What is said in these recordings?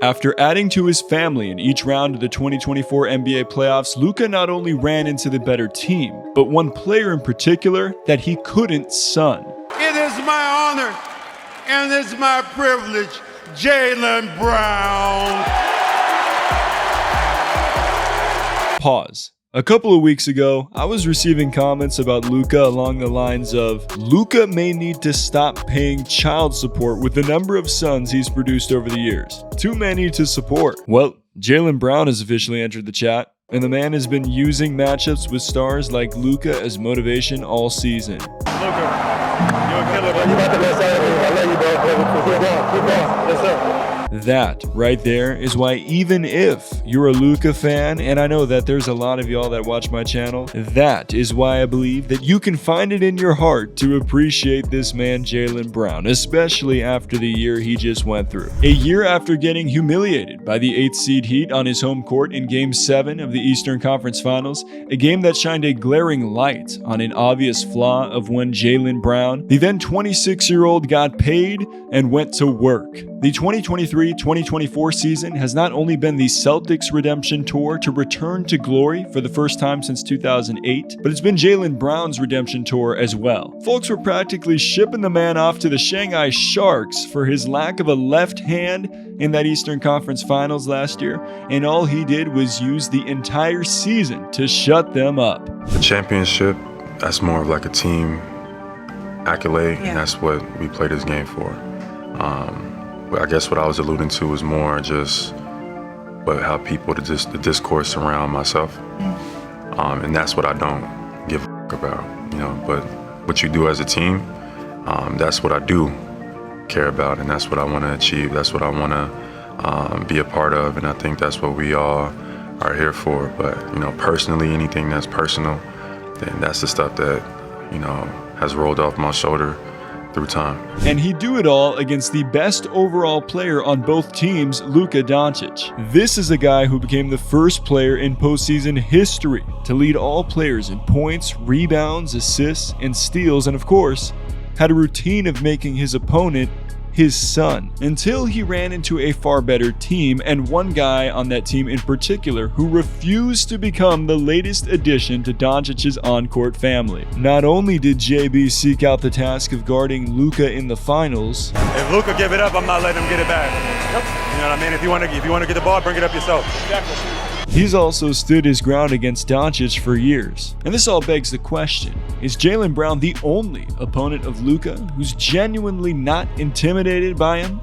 After adding to his family in each round of the 2024 NBA playoffs, Luka not only ran into the better team, but one player in particular that he couldn't sun. It is my honor and it's my privilege, Jaylen Brown. Pause. A couple of weeks ago, I was receiving comments about Luka along the lines of, Luka may need to stop paying child support with the number of sons he's produced over the years. Too many to support. Well, Jaylen Brown has officially entered the chat, and the man has been using matchups with stars like Luka as motivation all season. Luka, you're a killer, bro. I love you, bro. Keep going. Yes, sir. That right there is why, even if you're a Luka fan, and I know that there's a lot of y'all that watch my channel, that is why I believe that you can find it in your heart to appreciate this man Jaylen Brown, especially after the year he just went through. A year after getting humiliated by the 8th seed Heat on his home court in Game 7 of the Eastern Conference Finals, a game that shined a glaring light on an obvious flaw of when Jaylen Brown, the then 26-year-old, got paid and went to work. The 2023-2024 season has not only been the Celtics redemption tour to return to glory for the first time since 2008, but it's been Jaylen Brown's redemption tour as well. Folks were practically shipping the man off to the Shanghai Sharks for his lack of a left hand in that Eastern Conference Finals last year, and all he did was use the entire season to shut them up. The championship, that's more of like a team accolade, and that's what we play this game for. I guess what I was alluding to was more just how people, the discourse around myself. And that's what I don't give a about, you know, but what you do as a team, that's what I do care about, and that's what I want to achieve. That's what I want to be a part of, and I think that's what we all are here for. But, you know, personally, anything that's personal, then that's the stuff that, you know, has rolled off my shoulder through time. And he'd do it all against the best overall player on both teams, Luka Doncic. This is a guy who became the first player in postseason history to lead all players in points, rebounds, assists, and steals, and of course, had a routine of making his opponent his son, until he ran into a far better team, and one guy on that team in particular who refused to become the latest addition to Doncic's on-court family. Not only did JB seek out the task of guarding Luka in the finals, if Luka give it up, I'm not letting him get it back. You know what I mean? If you want to get the ball, bring it up yourself. he's also stood his ground against Doncic for years. And this all begs the question, is Jaylen Brown the only opponent of Luka who's genuinely not intimidated by him?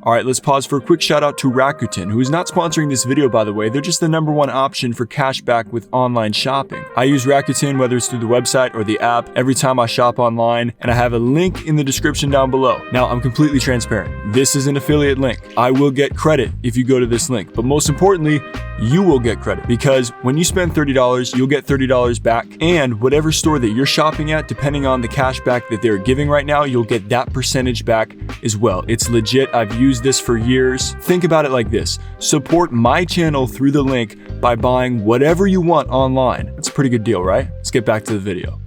Alright, let's pause for a quick shout out to Rakuten, who is not sponsoring this video by the way. They're just the #1 option for cashback with online shopping. I use Rakuten whether it's through the website or the app every time I shop online, and I have a link in the description down below. Now, I'm completely transparent. This is an affiliate link. I will get credit if you go to this link, but most importantly, you will get credit because when you spend $30, you'll get $30 back, and whatever store that you're shopping at, depending on the cashback that they're giving right now, you'll get that percentage back as well. It's legit. I've used this for years. Think about it like this. Support my channel through the link by buying whatever you want online. That's a pretty good deal, right? Let's get back to the video.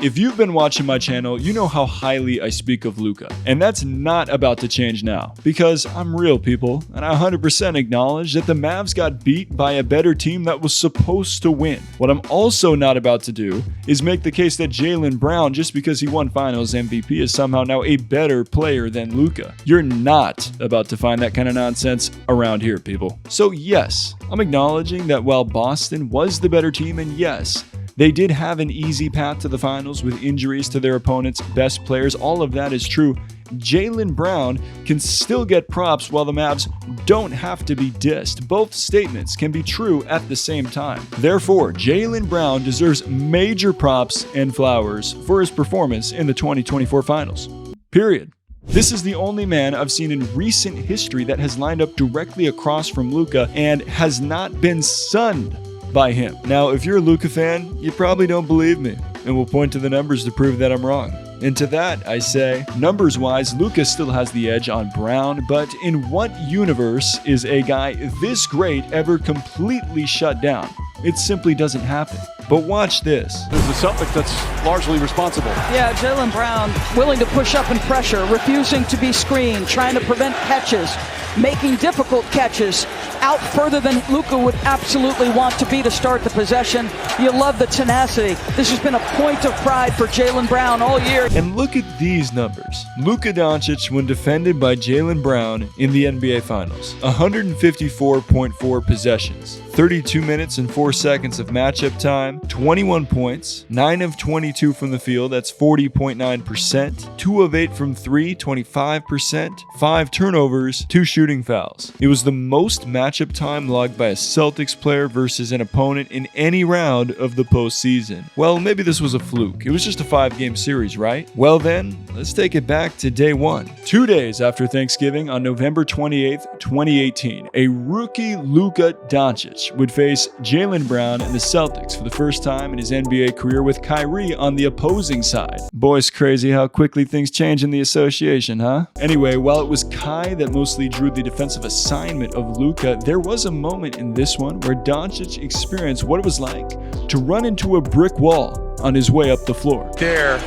If you've been watching my channel, you know how highly I speak of Luka, and that's not about to change now, because I'm real, people, and I 100% acknowledge that the Mavs got beat by a better team that was supposed to win. What I'm also not about to do is make the case that Jaylen Brown, just because he won Finals MVP, is somehow now a better player than Luka. You're not about to find that kind of nonsense around here, people. So yes, I'm acknowledging that while Boston was the better team, and yes, they did have an easy path to the finals with injuries to their opponent's best players. All of that is true. Jaylen Brown can still get props while the Mavs don't have to be dissed. Both statements can be true at the same time. Therefore, Jaylen Brown deserves major props and flowers for his performance in the 2024 finals. Period. This is the only man I've seen in recent history that has lined up directly across from Luka and has not been sunned by him. Now, if you're a Luka fan, you probably don't believe me, and we'll point to the numbers to prove that I'm wrong. And to that, I say, numbers-wise, Luka still has the edge on Brown, but in what universe is a guy this great ever completely shut down? It simply doesn't happen. But watch this. There's the Celtics that's largely responsible. Yeah, Jaylen Brown willing to push up and pressure, refusing to be screened, trying to prevent catches, making difficult catches, out further than Luka would absolutely want to be to start the possession. You love the tenacity. This has been a point of pride for Jaylen Brown all year. And look at these numbers. Luka Doncic, when defended by Jaylen Brown in the NBA Finals, 154.4 possessions, 32 minutes and 4 seconds of matchup time, 21 points, 9 of 22 from the field, that's 40.9%, 2 of 8 from 3, 25%, 5 turnovers, 2 shooting fouls. It was the most matchup time logged by a Celtics player versus an opponent in any round of the postseason. Well, maybe this was a fluke. It was just a 5-game series, right? Well then, let's take it back to day 1. 2 days after Thanksgiving, on November 28th, 2018, a rookie Luka Doncic would face Jaylen Brown and the Celtics for the first time in his NBA career, with Kyrie on the opposing side. Boy, it's crazy how quickly things change in the association, huh? Anyway, while it was Kai that mostly drew the defensive assignment of Luka, there was a moment in this one where Doncic experienced what it was like to run into a brick wall on his way up the floor. There.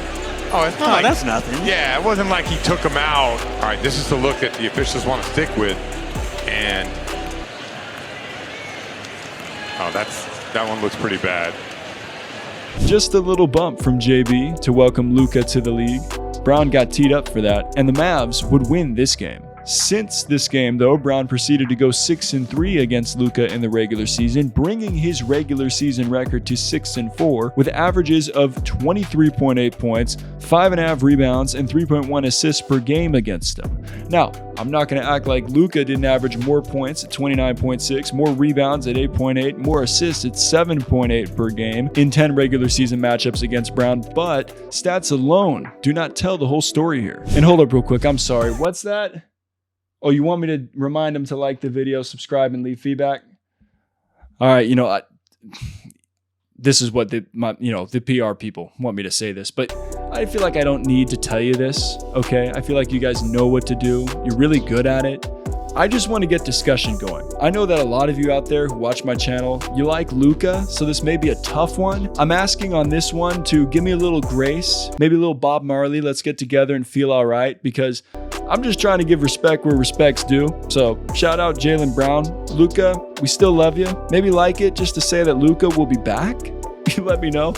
Oh, it's not that's nothing. Yeah, it wasn't like he took him out. All right, this is the look that the officials want to stick with. And oh, that one looks pretty bad. Just a little bump from JB to welcome Luka to the league. Brown got teed up for that, and the Mavs would win this game. Since this game, though, Brown proceeded to go 6-3 against Luka in the regular season, bringing his regular season record to 6-4 with averages of 23.8 points, 5.5 rebounds, and 3.1 assists per game against him. Now, I'm not going to act like Luka didn't average more points at 29.6, more rebounds at 8.8, more assists at 7.8 per game in 10 regular season matchups against Brown, but stats alone do not tell the whole story here. And hold up real quick, I'm sorry, what's that? Oh, you want me to remind them to like the video, subscribe, and leave feedback? All right, this is what the PR people want me to say this, but I feel like I don't need to tell you this, okay? I feel like you guys know what to do. You're really good at it. I just want to get discussion going. I know that a lot of you out there who watch my channel, you like Luka, so this may be a tough one. I'm asking on this one to give me a little grace, maybe a little Bob Marley, let's get together and feel all right, because I'm just trying to give respect where respect's due. So shout out Jaylen Brown. Luka, we still love you. Maybe like it just to say that Luka will be back. You let me know.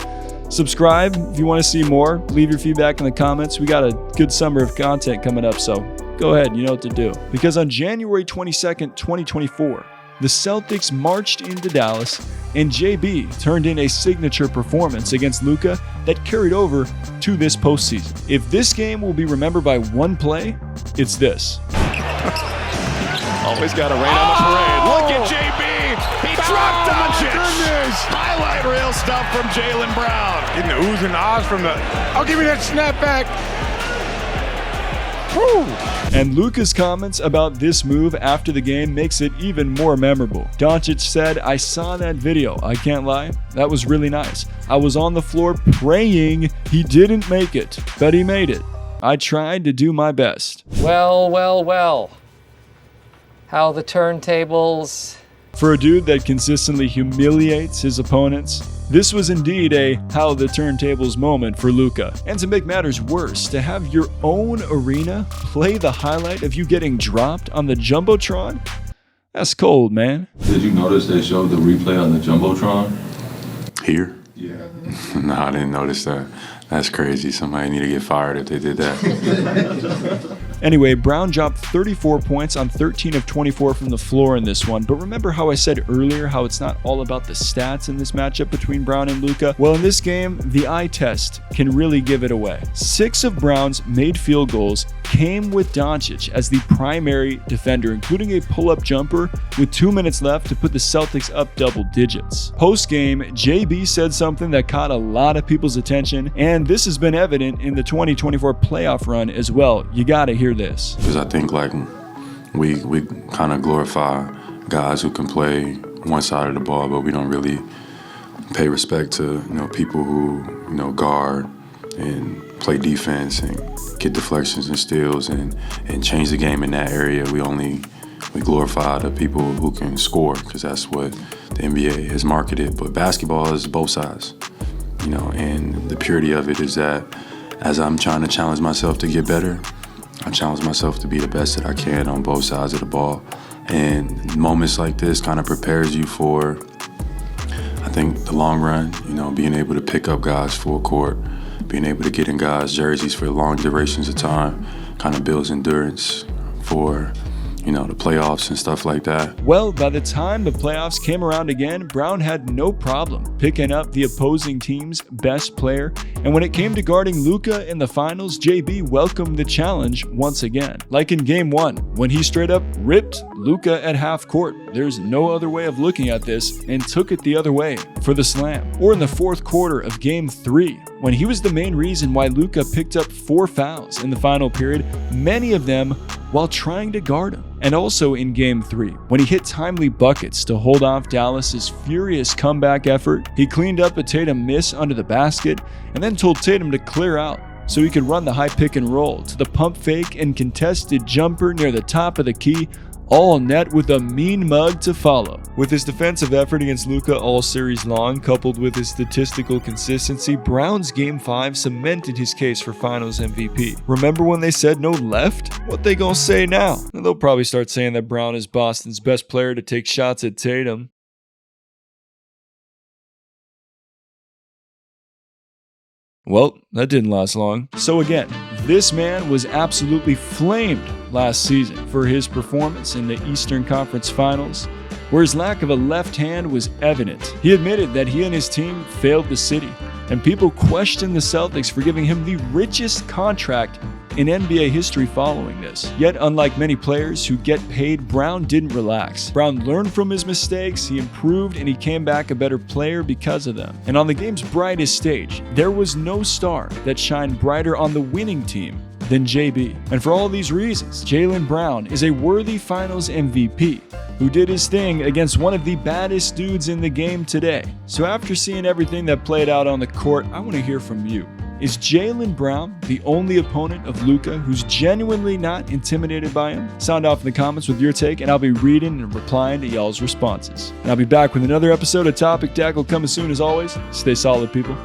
Subscribe if you want to see more. Leave your feedback in the comments. We got a good summer of content coming up, so go ahead, you know what to do. Because on January 22nd, 2024, the Celtics marched into Dallas, and JB turned in a signature performance against Luka that carried over to this postseason. If this game will be remembered by one play, it's this. Always got to rain on the parade. Look at JB. He dropped Doncic. Highlight reel stuff from Jaylen Brown. Getting the oohs and ahs from the, I'll give you that snapback. Whew. And Luka's comments about this move after the game makes it even more memorable. Doncic said, "I saw that video. I can't lie. That was really nice. I was on the floor praying he didn't make it, but he made it. I tried to do my best." Well, well, well. How the turntables. For a dude that consistently humiliates his opponents, this was indeed a how the turntables moment for Luka. And to make matters worse, to have your own arena play the highlight of you getting dropped on the Jumbotron? That's cold, man. Did you notice they showed the replay on the Jumbotron? Here? Yeah. No, I didn't notice that. That's crazy. Somebody need to get fired if they did that. Anyway, Brown dropped 34 points on 13 of 24 from the floor in this one, but remember how I said earlier how it's not all about the stats in this matchup between Brown and Luka? Well, in this game, the eye test can really give it away. 6 of Brown's made field goals came with Doncic as the primary defender, including a pull-up jumper with 2 minutes left to put the Celtics up double digits. Post-game, JB said something that caught a lot of people's attention, and this has been evident in the 2024 playoff run as well. You gotta hear this. Because I think like we kind of glorify guys who can play one side of the ball, but we don't really pay respect to people who guard and play defense and get deflections and steals and change the game in that area. We only we glorify the people who can score because that's what the NBA has marketed. But basketball is both sides, you know, and the purity of it is that as I'm trying to challenge myself to get better, I challenge myself to be the best that I can on both sides of the ball. And moments like this kind of prepares you for, I think, the long run, you know, being able to pick up guys full court, being able to get in guys' jerseys for long durations of time, kind of builds endurance for, you know, the playoffs and stuff like that. Well, by the time the playoffs came around again, Brown had no problem picking up the opposing team's best player. And when it came to guarding Luka in the finals, JB welcomed the challenge once again. Like in Game 1, when he straight up ripped Luka at half court. There's no other way of looking at this, and took it the other way for the slam. Or in the fourth quarter of Game 3, when he was the main reason why Luka picked up 4 fouls in the final period, many of them while trying to guard him. And also in Game 3, when he hit timely buckets to hold off Dallas's furious comeback effort, he cleaned up a Tatum miss under the basket and then told Tatum to clear out so he could run the high pick and roll to the pump fake and contested jumper near the top of the key, all net with a mean mug to follow. With his defensive effort against Luka all series long, coupled with his statistical consistency, Brown's Game 5 cemented his case for Finals MVP. Remember when they said no left? What they gonna say now? They'll probably start saying that Brown is Boston's best player to take shots at Tatum. Well, that didn't last long. So again, this man was absolutely flamed last season for his performance in the Eastern Conference Finals, where his lack of a left hand was evident. He admitted that he and his team failed the city, and people questioned the Celtics for giving him the richest contract in NBA history following this. Yet, unlike many players who get paid, Brown didn't relax. Brown learned from his mistakes, he improved, and he came back a better player because of them. And on the game's brightest stage, there was no star that shined brighter on the winning team than JB. And for all these reasons, Jaylen Brown is a worthy Finals MVP who did his thing against one of the baddest dudes in the game today. So after seeing everything that played out on the court, I want to hear from you. Is Jaylen Brown the only opponent of Luka who's genuinely not intimidated by him? Sound off in the comments with your take, and I'll be reading and replying to y'all's responses. And I'll be back with another episode of Topic Tackle coming soon as always. Stay solid, people.